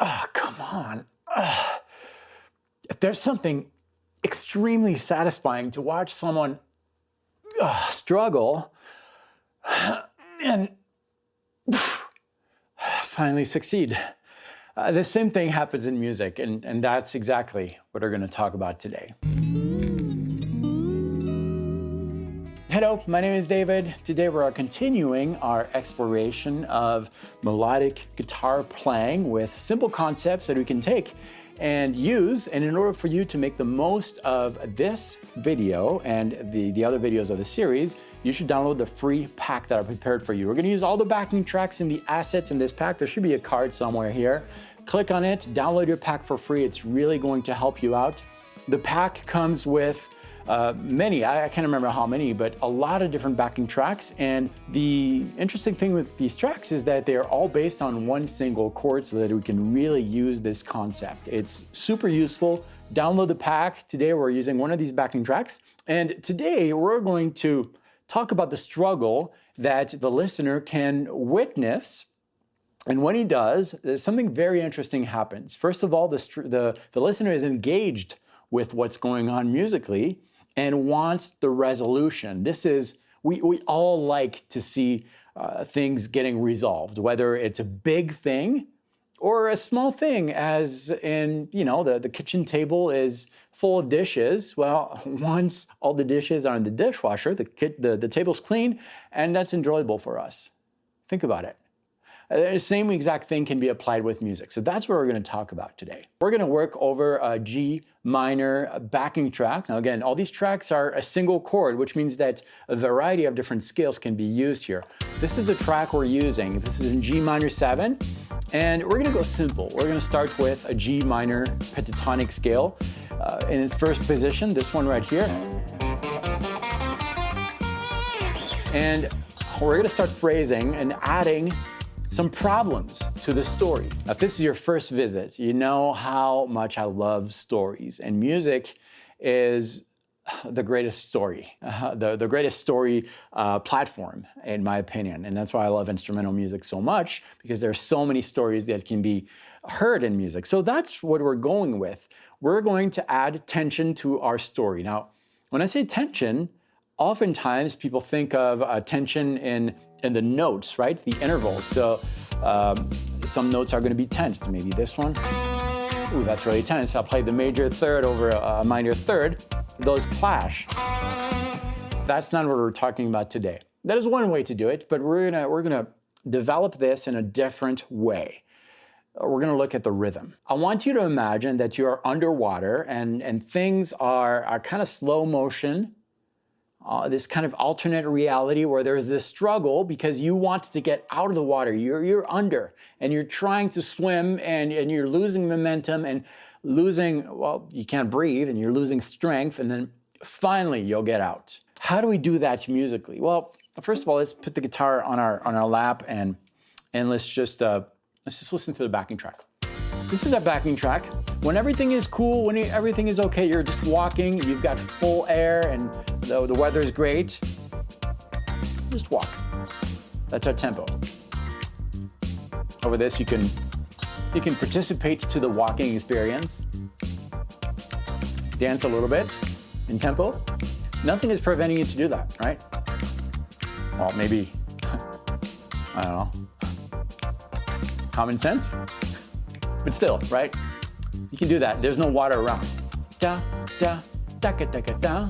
Oh, come on. If there's something extremely satisfying to watch someone struggle and finally succeed. The same thing happens in music, and that's exactly what we're going to talk about today. Hello, my name is David. Today we are continuing our exploration of melodic guitar playing with simple concepts that we can take and use. And in order for you to make the most of this video and the other videos of the series, you should download the free pack that I prepared for you. We're going to use all the backing tracks and the assets in this pack. There should be a card somewhere here. Click on it, download your pack for free. It's really going to help you out. The pack comes with many, I can't remember how many, but a lot of different backing tracks. And the interesting thing with these tracks is that they are all based on one single chord so that we can really use this concept. It's super useful. Download the pack. Today we're using one of these backing tracks. And today we're going to talk about the struggle that the listener can witness. And when he does, something very interesting happens. First of all, the listener is engaged with what's going on musically and wants the resolution. We all like to see things getting resolved, whether it's a big thing or a small thing, as in, the kitchen table is full of dishes. Well, once all the dishes are in the dishwasher, the table's clean, and that's enjoyable for us. Think about it. The same exact thing can be applied with music. So that's what we're going to talk about today. We're going to work over a G minor backing track. Now again, all these tracks are a single chord, which means that a variety of different scales can be used here. This is the track we're using. This is in G minor 7. And we're going to go simple. We're going to start with a G minor pentatonic scale. In its first position, this one right here. And we're going to start phrasing and adding some problems to the story. Now, if this is your first visit, you know how much I love stories, and music is the greatest story, the greatest story platform, in my opinion. And that's why I love instrumental music so much, because there are so many stories that can be heard in music. So that's what we're going with. We're going to add tension to our story. Now, when I say tension, oftentimes people think of tension in the notes, right? The intervals. So some notes are going to be tensed. Maybe this one. Ooh, that's really tense. I'll play the major third over a minor third. Those clash. That's not what we're talking about today. That is one way to do it, but we're gonna develop this in a different way. We're going to look at the rhythm. I want you to imagine that you are underwater and things are kind of slow motion. This kind of alternate reality where there's this struggle because you want to get out of the water. You're under and you're trying to swim and you're losing momentum and you can't breathe and you're losing strength, and then finally you'll get out. How do we do that musically? Well, first of all, let's put the guitar on our lap and let's just listen to the backing track. This is our backing track. When everything is cool, when everything is okay, you're just walking, you've got full air and the weather is great, just walk. That's our tempo. Over this, you can participate to the walking experience. Dance a little bit in tempo. Nothing is preventing you to do that, right? Well, maybe, I don't know, common sense? But still, right? You can do that. There's no water around. Da, da, da, da, da, da,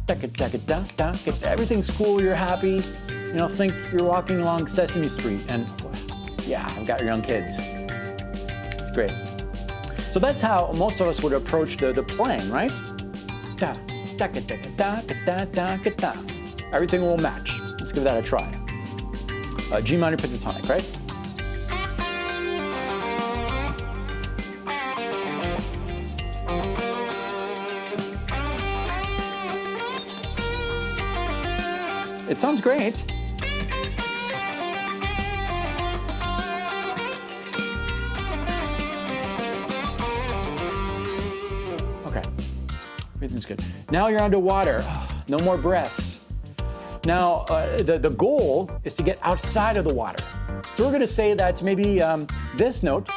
da, da, da, da, da. Everything's cool, you're happy. Think you're walking along Sesame Street and yeah, I've got young kids. It's great. So that's how most of us would approach the playing, right? Da, da, da, da, da, da, da, da. Everything will match. Let's give that a try. G minor pentatonic, right? It sounds great. Okay, everything's good. Now you're underwater. No more breaths. Now, the goal is to get outside of the water. So we're going to say that maybe this note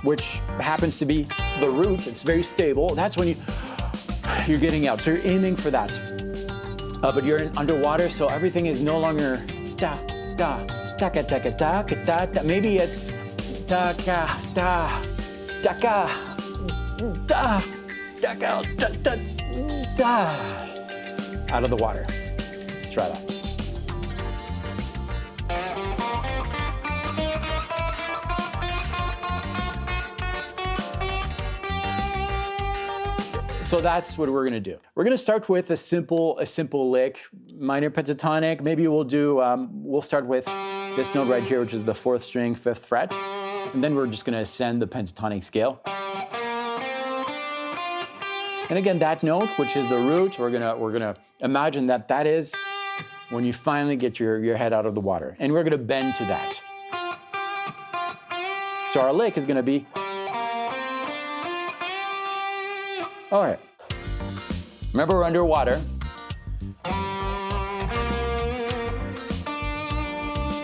which happens to be the root. It's very stable. That's when you're getting out. So you're aiming for that. But you're underwater, so everything is no longer da, da, da, da, da, da, da, da. Maybe it's da, da, da, da, da, da, da, da, da, da, out of the water. Let's try that. So that's what we're gonna do. We're gonna start with a simple lick, minor pentatonic. Maybe we'll start with this note right here, which is the 4th string, 5th fret. And then we're just gonna ascend the pentatonic scale. And again, that note, which is the root, we're gonna imagine that is when you finally get your head out of the water. And we're gonna bend to that. So our lick is gonna be, all right. Remember, we're underwater.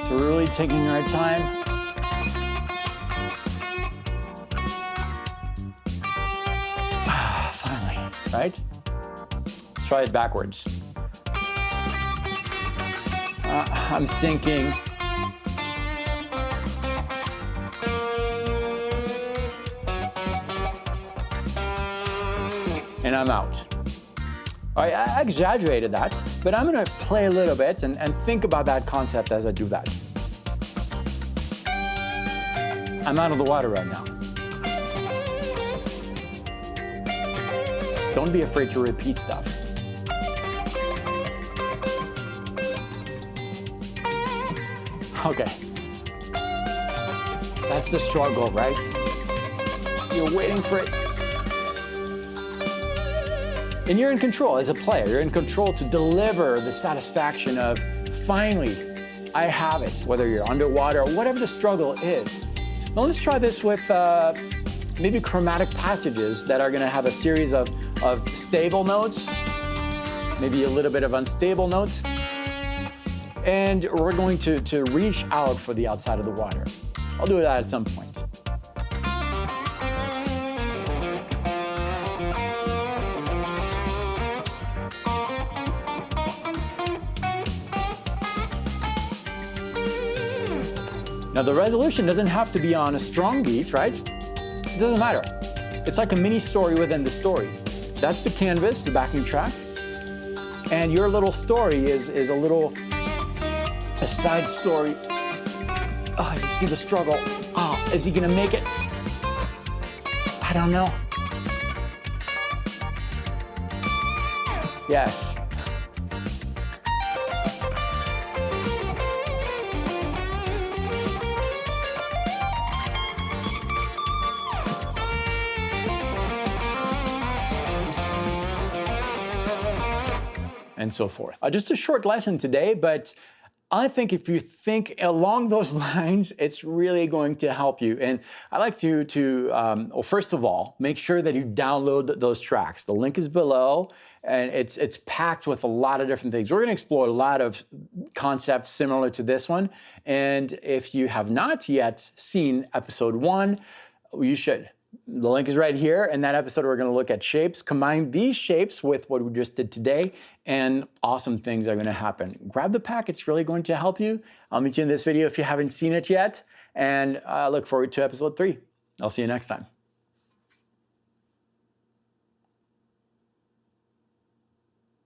So we're really taking our time. Finally, right? Let's try it backwards. I'm sinking. And I'm out. All right, I exaggerated that, but I'm gonna play a little bit and think about that concept as I do that. I'm out of the water right now. Don't be afraid to repeat stuff. Okay. That's the struggle, right? You're waiting for it. And you're in control as a player. You're in control to deliver the satisfaction of, finally, I have it, whether you're underwater or whatever the struggle is. Now let's try this with maybe chromatic passages that are gonna have a series of stable notes, maybe a little bit of unstable notes. And we're going to reach out for the outside of the water. I'll do that at some point. Now the resolution doesn't have to be on a strong beat, right? It doesn't matter. It's like a mini story within the story. That's the canvas, the backing track. And your little story is a side story. Oh, you see the struggle. Oh, is he gonna make it? I don't know. Yes. And so forth. Just a short lesson today, but I think if you think along those lines, it's really going to help you. And I like well, first of all, make sure that you download those tracks. The link is below, and it's packed with a lot of different things. We're going to explore a lot of concepts similar to this one. And if you have not yet seen episode 1, you should. The link is right here. In that episode, we're going to look at shapes, combine these shapes with what we just did today, and awesome things are going to happen. Grab the pack. It's really going to help you. I'll meet you in this video if you haven't seen it yet, and I look forward to episode 3. I'll see you next time.